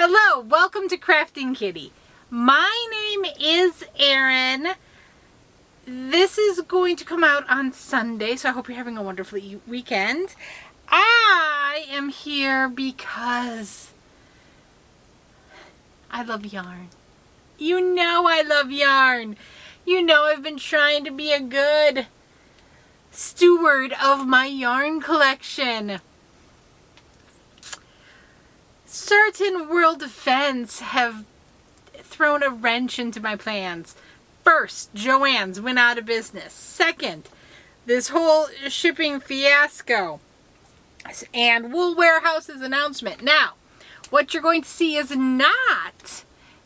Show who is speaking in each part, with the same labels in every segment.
Speaker 1: Hello, welcome to Krafting Kitty. My name is Erin. This is going to come out on Sunday, so I hope you're having a wonderful weekend. I am here because I love yarn. You know I love yarn. You know I've been trying to be a good steward of my yarn collection. Certain world events have thrown a wrench into my plans. First, Joann's went out of business. Second, this whole shipping fiasco. And Wool Warehouse's announcement. Now, what you're going to see is not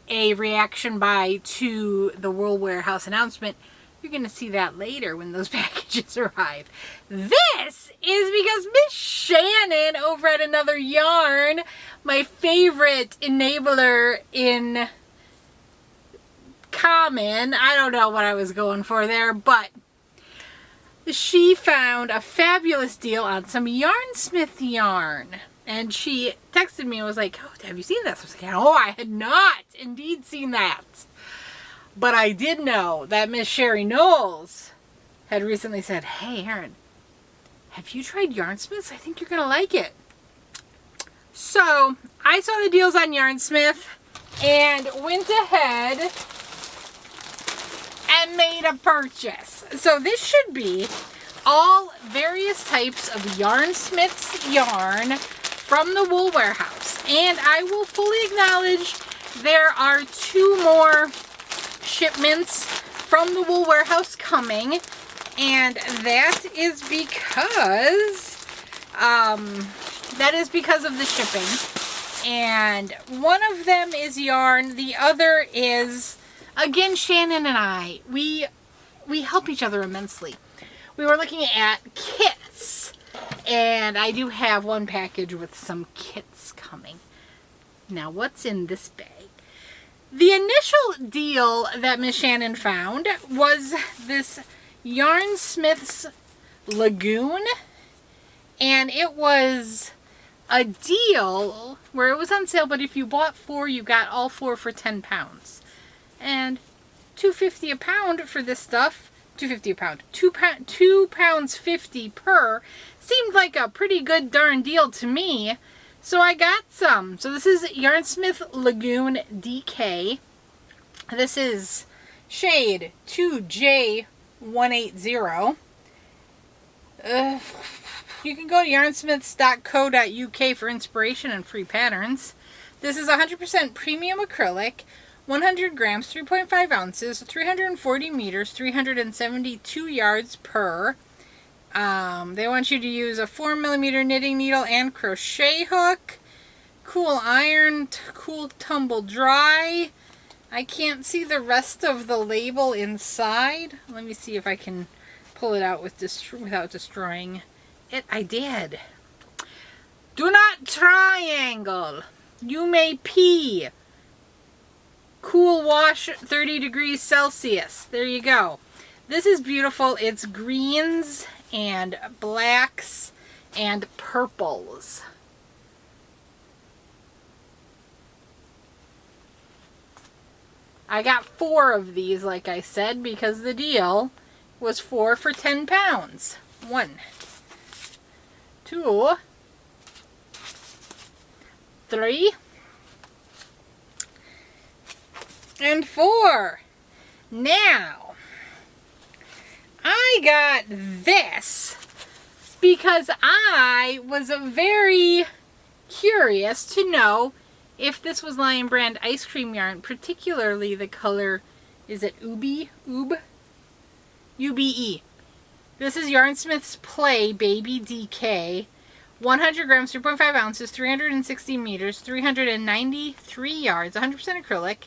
Speaker 1: a reaction buy to the Wool Warehouse announcement. You're going to see that later when those packages arrive. This is because Miss Shannon over at Another Yarn, my favorite enabler in common, I don't know what I was going for there, but she found a fabulous deal on some Yarnsmith yarn. And she texted me and was like, oh, have you seen this? I was like, oh, I had not indeed seen that. But I did know that Miss Sherry Knowles had recently said, hey, Erin, have you tried Yarnsmiths? I think you're going to like it. So I saw the deals on Yarnsmith and went ahead and made a purchase. So this should be all various types of Yarnsmith's yarn from the Wool Warehouse. And I will fully acknowledge there are 2 more shipments from the Wool Warehouse coming, and that is because of the shipping. And one of them is yarn, the other is, again, Shannon and I, we help each other immensely. We were looking at kits, and I do have one package with some kits coming. Now, what's in this bag? The initial deal that Miss Shannon found was this Yarnsmith's Lagoon, and it was a deal where it was on sale, but if you bought 4, you got all 4 for £10. And $2.50 a pound for this stuff, $2.50 a pound, £2.50 per, seemed like a pretty good darn deal to me. So I got some. So this is Yarnsmith Lagoon DK. This is shade 2J180. You can go to yarnsmiths.co.uk for inspiration and free patterns. This is 100% premium acrylic, 100 grams, 3.5 ounces, 340 meters, 372 yards per. They want you to use a 4mm knitting needle and crochet hook. Cool iron, cool tumble dry. I can't see the rest of the label inside. Let me see if I can pull it out without destroying it. I did. Do not triangle. You may pee. Cool wash 30 degrees Celsius. There you go. This is beautiful. It's greens and blacks and purples. I got 4 of these, like I said, because the deal was 4 for £10. 1, 2, 3, and 4. Now, I got this because I was very curious to know if this was Lion Brand ice cream yarn, particularly the color, is it UBE? UBE. This is Yarnsmith's Play Baby DK. 100 grams, 3.5 ounces, 360 meters, 393 yards, 100% acrylic.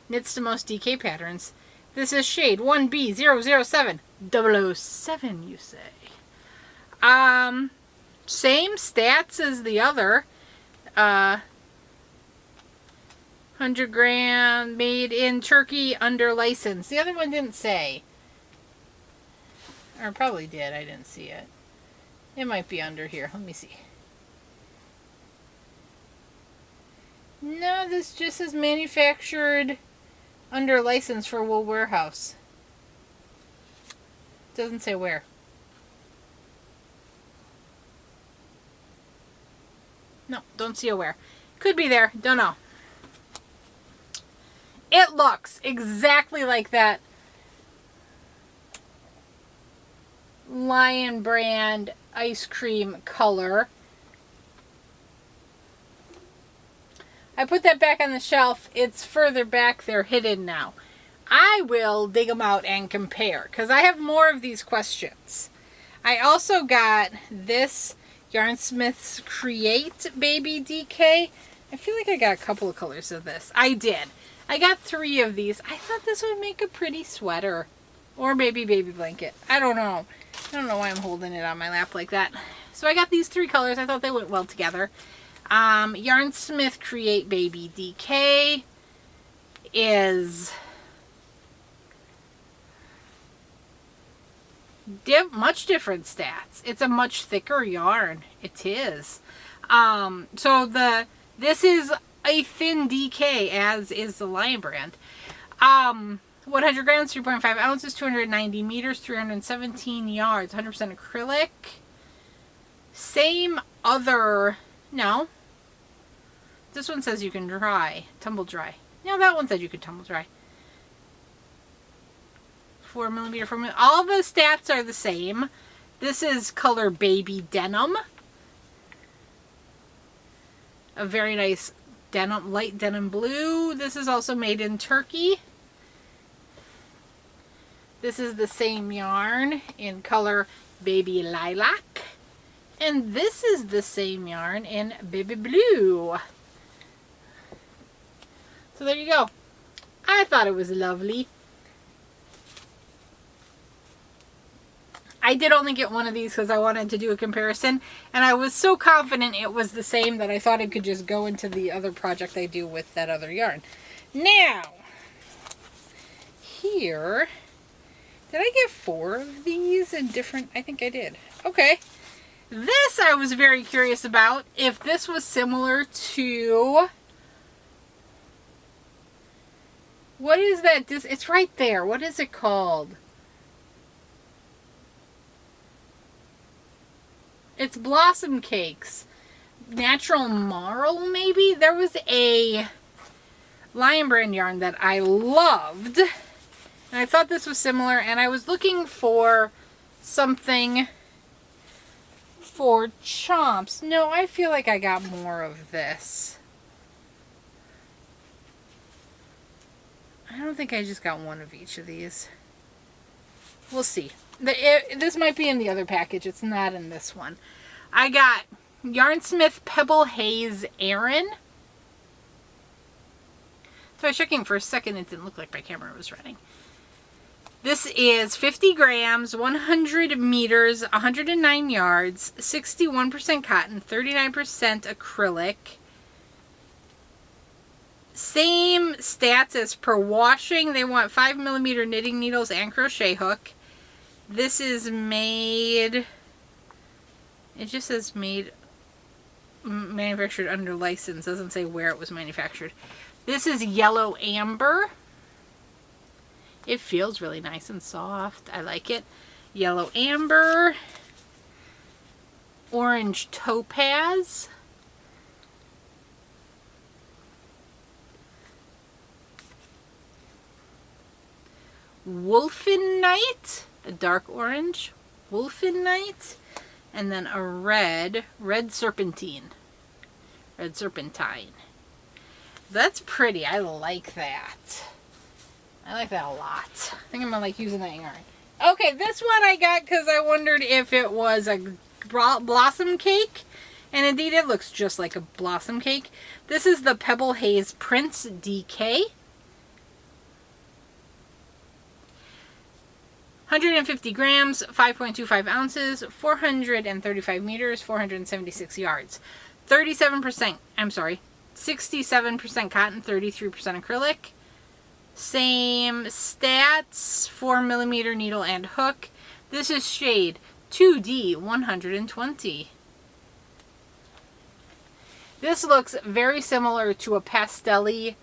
Speaker 1: Knits to most DK patterns. This is shade 1B007. 007, you say. Same stats as the other. 100 gram, made in Turkey, under license. The other one didn't say. Or probably did, I didn't see it. It might be under here, let me see. No, this just is manufactured under license for Wool Warehouse. Doesn't say where. No, don't see a where. Could be there, don't know. It looks exactly like that Lion brand ice cream color. I put that back on the shelf. It's further back. They're hidden now. I will dig them out and compare because I have more of these questions. I also got this Yarnsmith's Create Baby DK. I feel like I got a couple of colors of this. I did. I got 3 of these. I thought this would make a pretty sweater or maybe baby blanket. I don't know. I don't know why I'm holding it on my lap like that. So I got these 3 colors. I thought they went well together. Yarnsmith Create Baby DK is much different stats. It's a much thicker yarn. It is. This is a thin DK, as is the Lion brand. 100 grams, 3.5 ounces, 290 meters, 317 yards, 100% acrylic. Same other, no. This one says you can tumble dry. No, that one said you could tumble dry. 4 millimeter, 4 millimeter. All the stats are the same. This is color baby denim. A very nice denim, light denim blue. This is also made in Turkey. This is the same yarn in color baby lilac. And this is the same yarn in baby blue. So there you go. I thought it was lovely. I did only get one of these because I wanted to do a comparison. And I was so confident it was the same that I thought it could just go into the other project I do with that other yarn. Now, here, did I get 4 of these in different? I think I did. Okay. This I was very curious about. If this was similar to... What is that? It's right there. What is it called? It's Blossom Cakes. Natural Marl, maybe? There was a Lion brand yarn that I loved. And I thought this was similar. And I was looking for something for chomps. No, I feel like I got more of this. I don't think I just got one of each of these. We'll see. This might be in the other package. It's not in this one. I got Yarnsmith Pebble Haze Aran. So I was checking for a second. It didn't look like my camera was running. This is 50 grams, 100 meters, 109 yards, 61% cotton, 39% acrylic. Same stats as per washing. They want 5 millimeter knitting needles and crochet hook. This is made, it just says manufactured under license. Doesn't say where it was manufactured. This is yellow amber. It feels really nice and soft. I like it. Yellow amber. Orange topaz. Wolfenite, a dark orange, Wolfenite, and then a red serpentine. Red serpentine. That's pretty. I like that. I like that a lot. I think I'm gonna like using that yarn. Okay, this one I got because I wondered if it was a blossom cake. And indeed it looks just like a blossom cake. This is the Pebble Haze Prince DK. 150 grams, 5.25 ounces, 435 meters, 476 yards. 67% cotton, 33% acrylic. Same stats, 4 millimeter needle and hook. This is shade 2D 120. This looks very similar to a pastel-y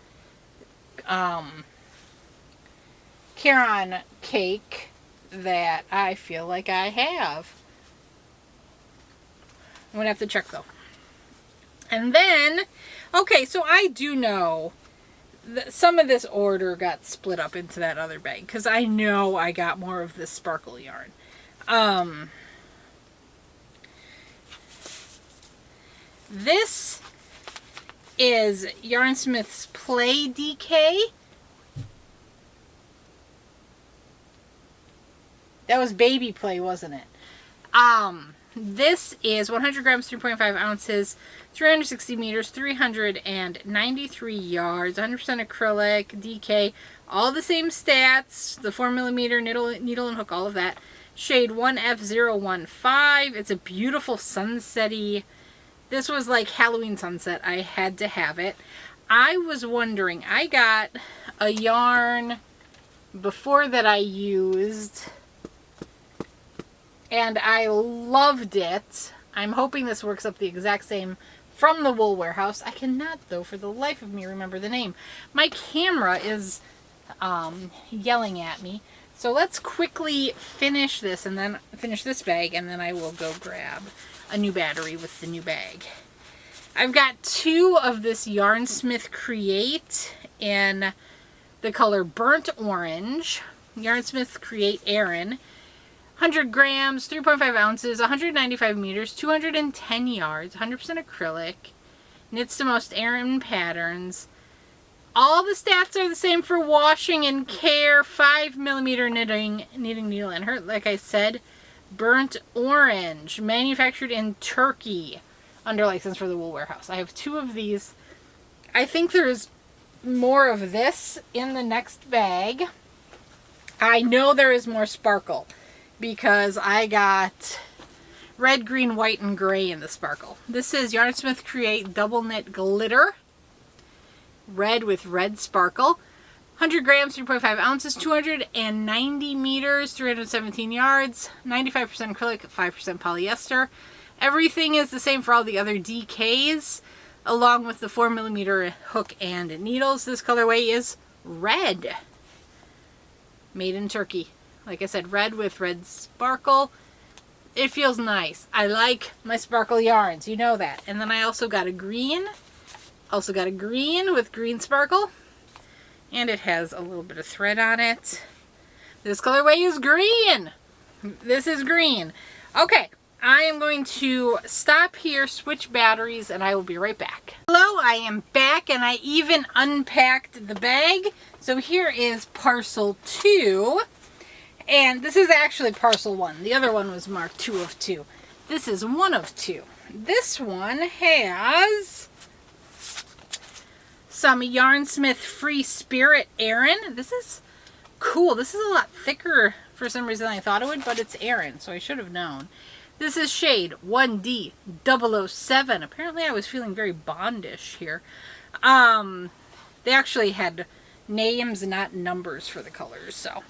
Speaker 1: Caron cake that I feel like I have. I'm going to have to check though. And then, okay, so I do know that some of this order got split up into that other bag because I know I got more of this sparkle yarn. This is Yarnsmith's Play DK. That was baby play, wasn't it? This is 100 grams, 3.5 ounces, 360 meters, 393 yards, 100% acrylic, DK, all the same stats, the 4mm needle and hook, all of that. Shade 1F015. It's a beautiful sunset-y. This was like Halloween sunset. I had to have it. I was wondering, I got a yarn before that I used, and I loved it. I'm hoping this works up the exact same from the Wool Warehouse. I cannot, though, for the life of me, remember the name. My camera is yelling at me. So let's quickly finish this, and then finish this bag, and then I will go grab a new battery with the new bag. I've got 2 of this Yarnsmith Create in the color Burnt Orange. Yarnsmith Create Aran. 100 grams, 3.5 ounces, 195 meters, 210 yards, 100% acrylic. Knits to most Aran patterns. All the stats are the same for washing and care. 5mm knitting needle and her, like I said. Burnt Orange, manufactured in Turkey, under license for the Wool Warehouse. I have 2 of these. I think there's more of this in the next bag. I know there is more sparkle because I got red, green, white, and gray in the sparkle. This is Yarnsmith Create Double Knit Glitter. Red with red sparkle. 100 grams, 3.5 ounces, 290 meters, 317 yards, 95% acrylic, 5% polyester. Everything is the same for all the other DKs, along with the 4mm hook and needles. This colorway is red. Made in Turkey. Like I said, red with red sparkle. It feels nice. I like my sparkle yarns. You know that. And then I also got a green. Also got a green with green sparkle. And it has a little bit of thread on it. This colorway is green. This is green. Okay, I am going to stop here, switch batteries, and I will be right back. Hello, I am back, and I even unpacked the bag. So here is parcel 2. And this is actually parcel 1. The other one was marked 2 of 2. This is 1 of 2. This one has some Yarnsmith Free Spirit Aran. This is cool. This is a lot thicker for some reason than I thought it would, but it's Aran, so I should have known. This is shade 1D007. Apparently I was feeling very bondish here. They actually had names, not numbers for the colors, so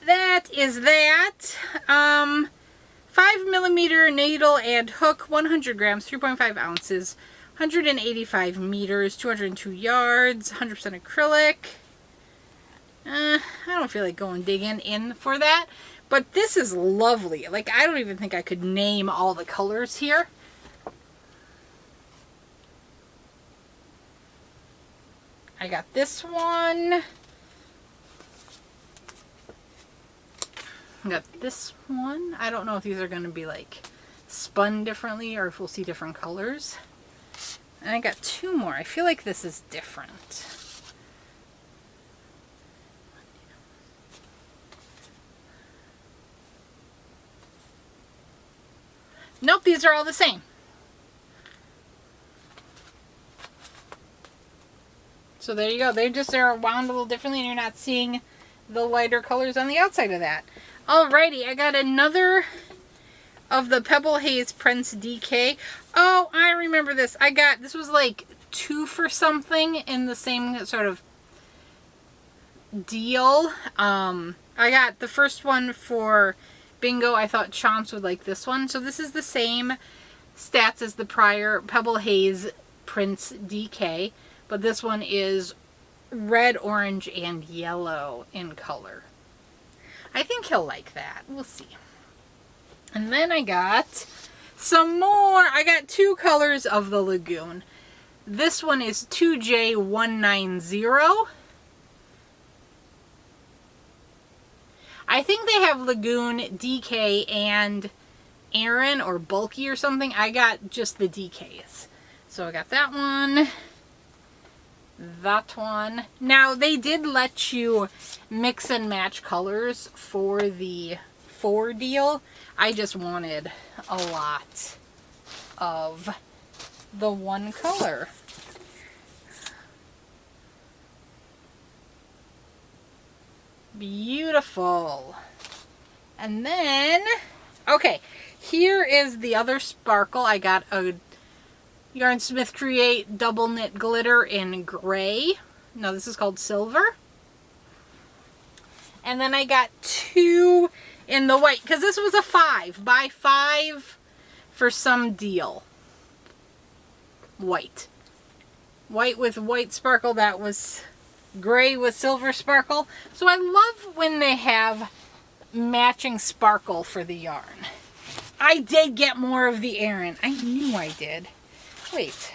Speaker 1: that is that. 5mm needle and hook, 100 grams, 3.5 ounces, 185 meters, 202 yards, 100% acrylic. I don't feel like going digging in for that, but this is lovely. Like, I don't even think I could name all the colors here. I got this one. I got this one. I don't know if these are going to be like spun differently or if we'll see different colors. And I got 2 more. I feel like this is different. Nope, these are all the same. So there you go. They're wound a little differently and you're not seeing the lighter colors on the outside of that. Alrighty, I got another of the Pebble Haze Prince DK. Oh, I remember this. This was like 2 for something in the same sort of deal. I got the first one for bingo. I thought Chomps would like this one. So this is the same stats as the prior Pebble Haze Prince DK, but this one is red, orange, and yellow in color. I think he'll like that. We'll see. And then I got some more. I got 2 colors of the Lagoon. This one is 2J190. I think they have Lagoon, DK, and Aaron or Bulky or something. I got just the DKs. So I got that one. That one. Now, they did let you mix and match colors for the 4 deal. I just wanted a lot of the one color. Beautiful. And then, okay, here is the other sparkle. I got a Yarnsmith Create double knit glitter in gray. No, this is called silver. And then I got 2 in the white, because this was a 5. Buy 5 for some deal. White. White with white sparkle. That was gray with silver sparkle. So I love when they have matching sparkle for the yarn. I did get more of the Aaron. I knew I did. Wait.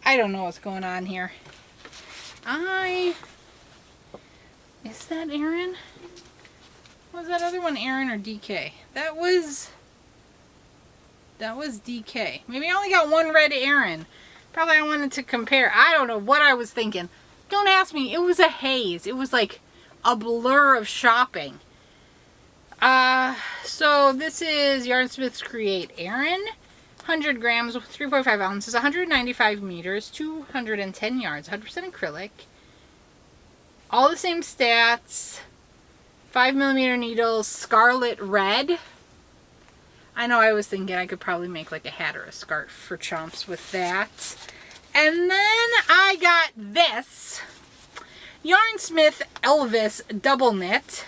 Speaker 1: I don't know what's going on here. Is that Aaron? Was that other one Aaron or DK? That was DK. Maybe I only got 1 red Aaron. Probably I wanted to compare. I don't know what I was thinking. Don't ask me. It was a haze. It was like a blur of shopping. So this is Yarnsmith's Create Aaron. 100 grams, 3.5 ounces, 195 meters, 210 yards, 100% acrylic. All the same stats. 5mm needles, scarlet red. I know I was thinking I could probably make like a hat or a scarf for chomps with that. And then I got this Yarnsmith Elvis double knit.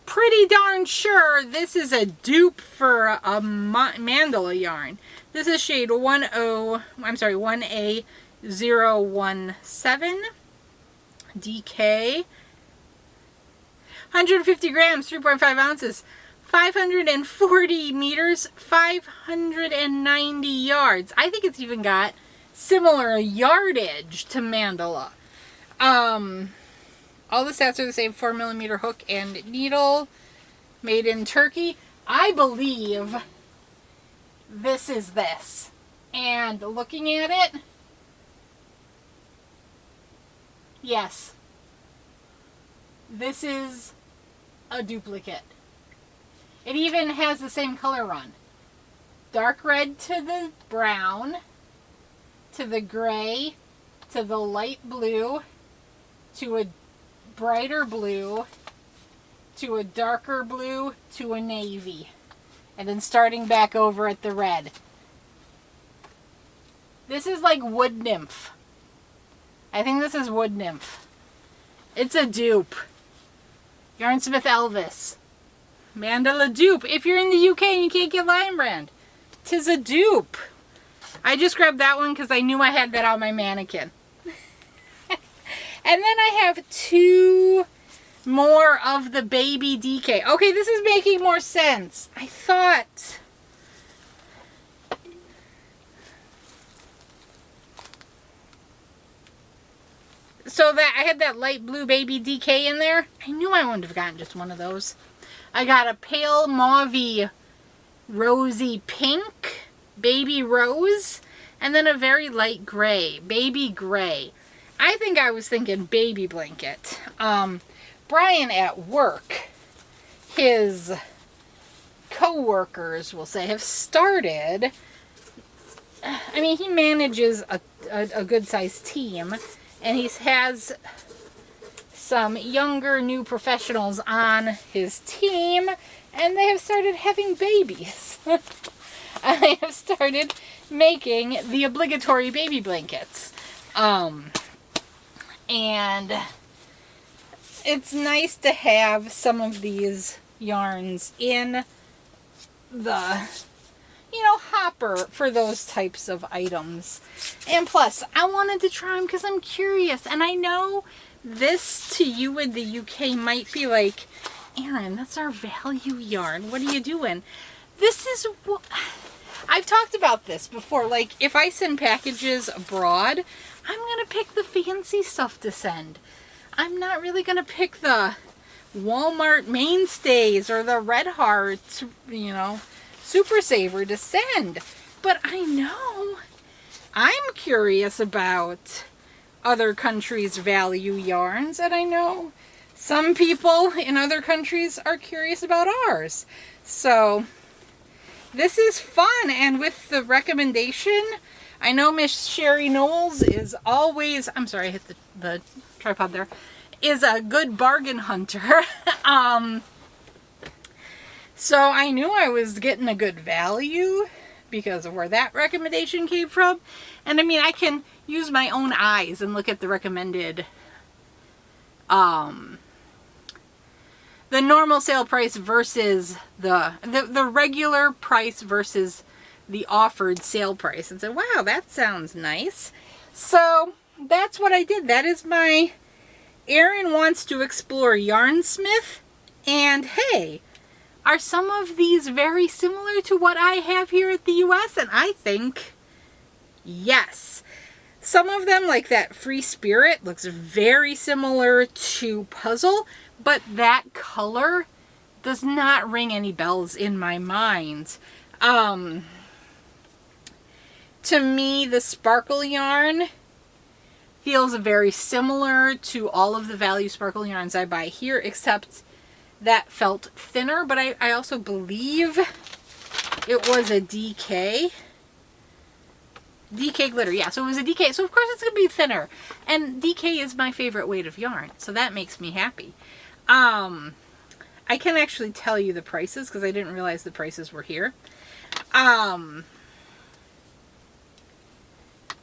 Speaker 1: Pretty darn sure this is a dupe for a mandala yarn. This is shade 1A017 DK. 150 grams, 3.5 ounces, 540 meters, 590 yards. I think it's even got similar yardage to mandala. All the stats are the same. 4mm hook and needle. Made in Turkey. I believe this is this. And looking at it, yes, this is a duplicate. It even has the same color run. Dark red to the brown, to the gray, to the light blue, to a brighter blue, to a darker blue, to a navy. And then starting back over at the red. This is like Wood Nymph. I think this is Wood Nymph. It's a dupe. Yarnsmith Elvis. Mandala dupe. If you're in the UK and you can't get Lion Brand, 'tis a dupe. I just grabbed that one because I knew I had that on my mannequin. And then I have 2 more of the baby DK. Okay, this is making more sense. I thought... So that I had that light blue baby DK in there. I knew I wouldn't have gotten just one of those. I got a pale mauvey rosy pink baby rose, and then a very light gray baby gray. I think I was thinking baby blanket. Brian at work, his co-workers, we'll say, have started. I mean, he manages a good-sized team, and he has some younger new professionals on his team, and they have started having babies. I have started making the obligatory baby blankets. And it's nice to have some of these yarns in the, you know, hopper for those types of items. And plus, I wanted to try them because I'm curious. And I know this to you in the UK might be like, Erin, that's our value yarn. What are you doing? This is what... I've talked about this before. Like, if I send packages abroad, I'm going to pick the fancy stuff to send. I'm not really going to pick the Walmart mainstays or the Red Heart, you know, Super Saver to send. But I know I'm curious about other countries' value yarns, and I know some people in other countries are curious about ours. So this is fun, and with the recommendation, I know Miss Sherry Knowles is always, I'm sorry, I hit the tripod there, is a good bargain hunter. So I knew I was getting a good value because of where that recommendation came from. And I mean, I can use my own eyes and look at the recommended, the normal sale price versus the regular price versus the offered sale price, and said, wow, that sounds nice. So that's what I did. That is my Erin Wants to Explore Yarnsmith. And hey, are some of these very similar to what I have here at the US? And I think yes. Some of them, like that Free Spirit, looks very similar to Puzzle, but that color does not ring any bells in my mind. To me, the sparkle yarn feels very similar to all of the value sparkle yarns I buy here, except that felt thinner, but I also believe it was a DK glitter. Yeah, so it was a DK. So of course it's going to be thinner. And DK is my favorite weight of yarn, so that makes me happy. I can actually tell you the prices because I didn't realize the prices were here.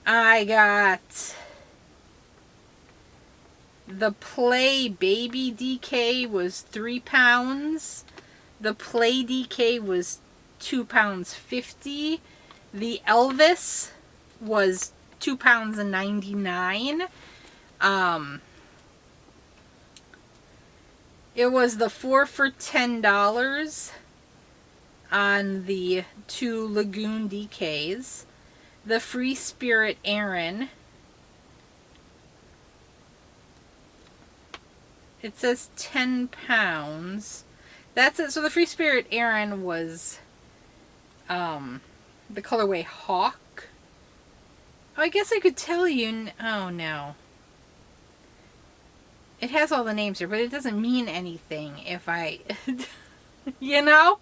Speaker 1: I got the Play Baby DK was 3 pounds. The Play DK was 2 pounds 50. The Elvis was 2 pounds and 99. It was the 4 for $10 on the 2 Lagoon DKs. The Free Spirit Erin, it says 10 pounds. That's it. So the Free Spirit Erin was the colorway Hawk. Oh, I guess I could tell you. Oh no. It has all the names here, but it doesn't mean anything if I, you know?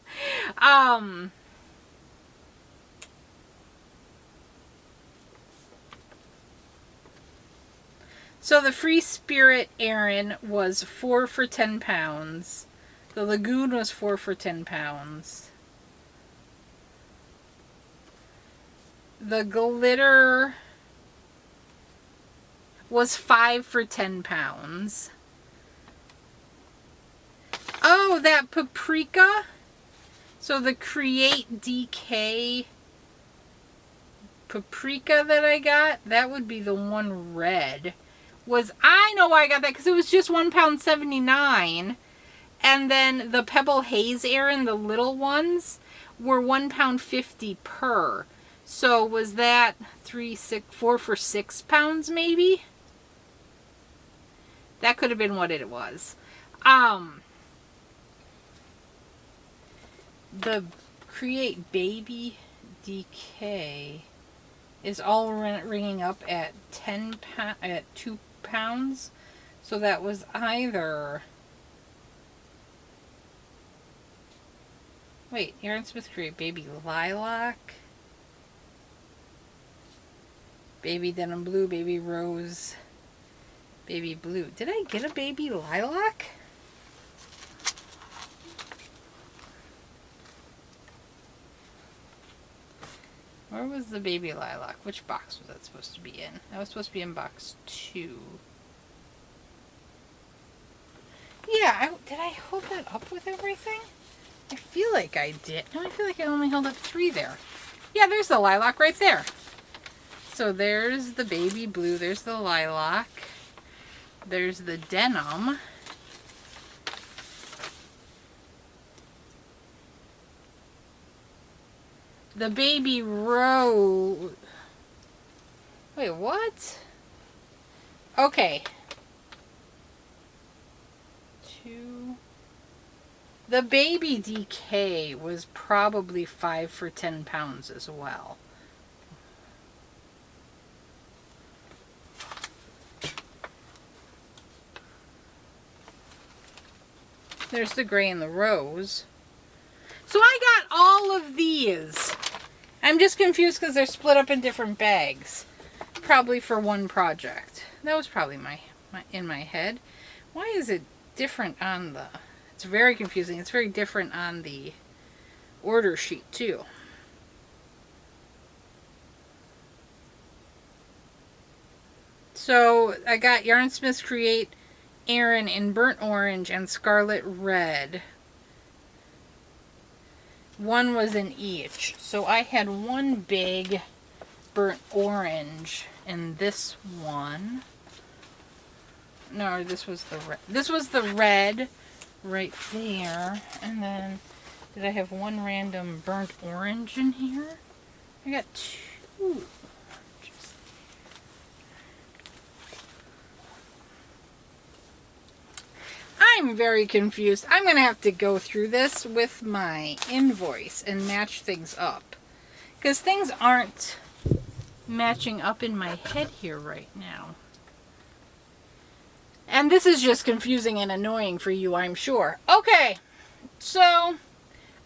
Speaker 1: So the Free Spirit Erin was 4 for 10 pounds. The Lagoon was 4 for 10 pounds. The Glitter was 5 for 10 pounds. Oh, that Paprika. So the Create DK Paprika that I got, that would be the one red. I know why I got that, because it was just 1 pound 79. And then the Pebble Haze Erin, the little ones, were 1 pound 50 per. So was that 4 for 6 pounds maybe? That could have been what it was. The Create Baby DK is all ringing up at 2 pounds. So that was either... Wait, Yarnsmith Create Baby Lilac, Baby Denim Blue, Baby Rose, Baby Blue. Did I get a Baby Lilac? Where was the Baby Lilac? Which box was that supposed to be in? That was supposed to be in box 2. yeah, did I hold that up with everything? I feel like I did. No, I feel like I only held up 3 there. Yeah, there's the lilac right there. So there's the baby blue, there's the lilac, there's the denim. The baby rose. Wait, what? Okay. 2. The baby DK was probably 5 for 10 pounds as well. There's the gray and the rose. So I got all of these. I'm just confused because they're split up in different bags. Probably for one project. That was probably my in my head. Why is it different on the... It's very confusing. It's very different on the order sheet too. So I got Yarnsmith Create Aaron in burnt orange and scarlet red. One was in each. So I had one big burnt orange in this one. No, this was the red. This was the red right there. And then did I have one random burnt orange in here? I got 2 oranges. I'm very confused. I'm going to have to go through this with my invoice and match things up. Because things aren't matching up in my head here right now. And this is just confusing and annoying for you, I'm sure. Okay, so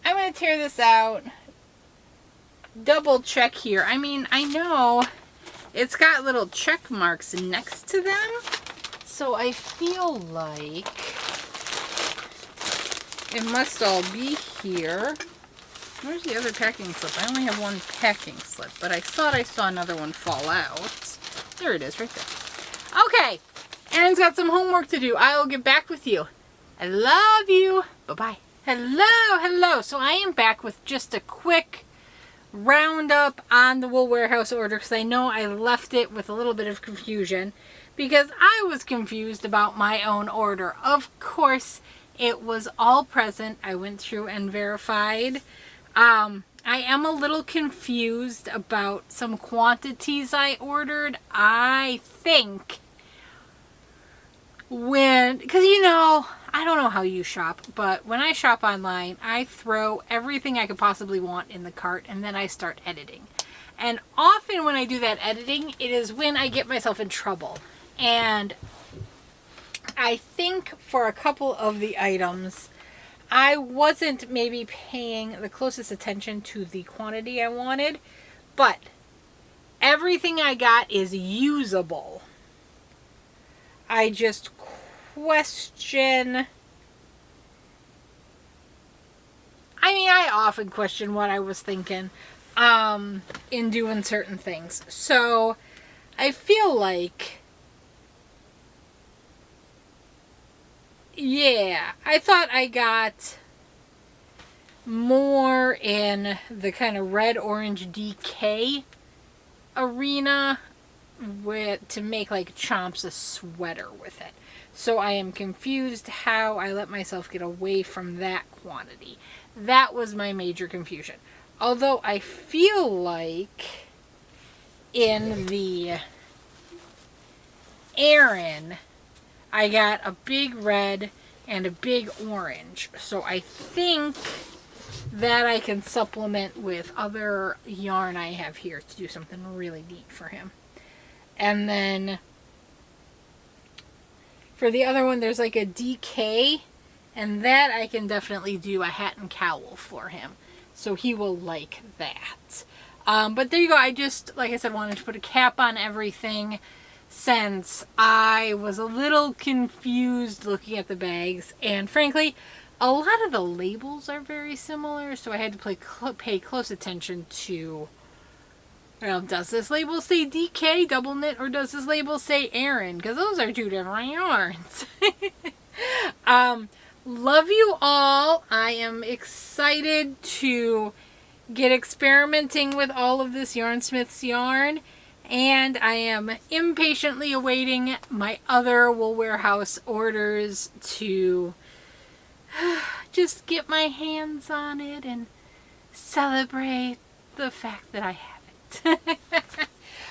Speaker 1: I'm going to tear this out. Double check here. I mean, I know it's got little check marks next to them. So I feel like it must all be here. Where's the other packing slip? I only have one packing slip, but I thought I saw another one fall out. There it is, right there. Okay, Aaron's got some homework to do. I will get back with you. I love you. Bye-bye. Hello, hello. So I am back with just a quick roundup on the Wool Warehouse order because I know I left it with a little bit of confusion because I was confused about my own order. Of course, it was all present. I went through and verified. I am a little confused about some quantities I ordered. I think because you know, I don't know how you shop, but when I shop online, I throw everything I could possibly want in the cart and then I start editing. And often when I do that editing, it is when I get myself in trouble. And I think for a couple of the items, I wasn't maybe paying the closest attention to the quantity I wanted, but everything I got is usable. I just question... I mean, I often question what I was thinking in doing certain things. So I feel like... Yeah, I thought I got more in the kind of red-orange DK arena to make like Chomps a sweater with it. So I am confused how I let myself get away from that quantity. That was my major confusion. Although I feel like in the Aaron, I got a big red and a big orange. So I think that I can supplement with other yarn I have here to do something really neat for him. And then for the other one, there's like a DK, and that I can definitely do a hat and cowl for him. So he will like that. But there you go. I just, like I said, wanted to put a cap on everything since I was a little confused looking at the bags. And frankly, a lot of the labels are very similar, so I had to pay close attention to, well, does this label say DK double knit or does this label say Aaron? Because those are 2 different yarns. Love you all. I am excited to get experimenting with all of this Yarnsmith's yarn, and I am impatiently awaiting my other Wool Warehouse orders to just get my hands on it and celebrate the fact that I have it.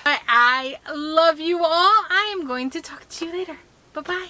Speaker 1: I love you all. I am going to talk to you later. Bye-bye.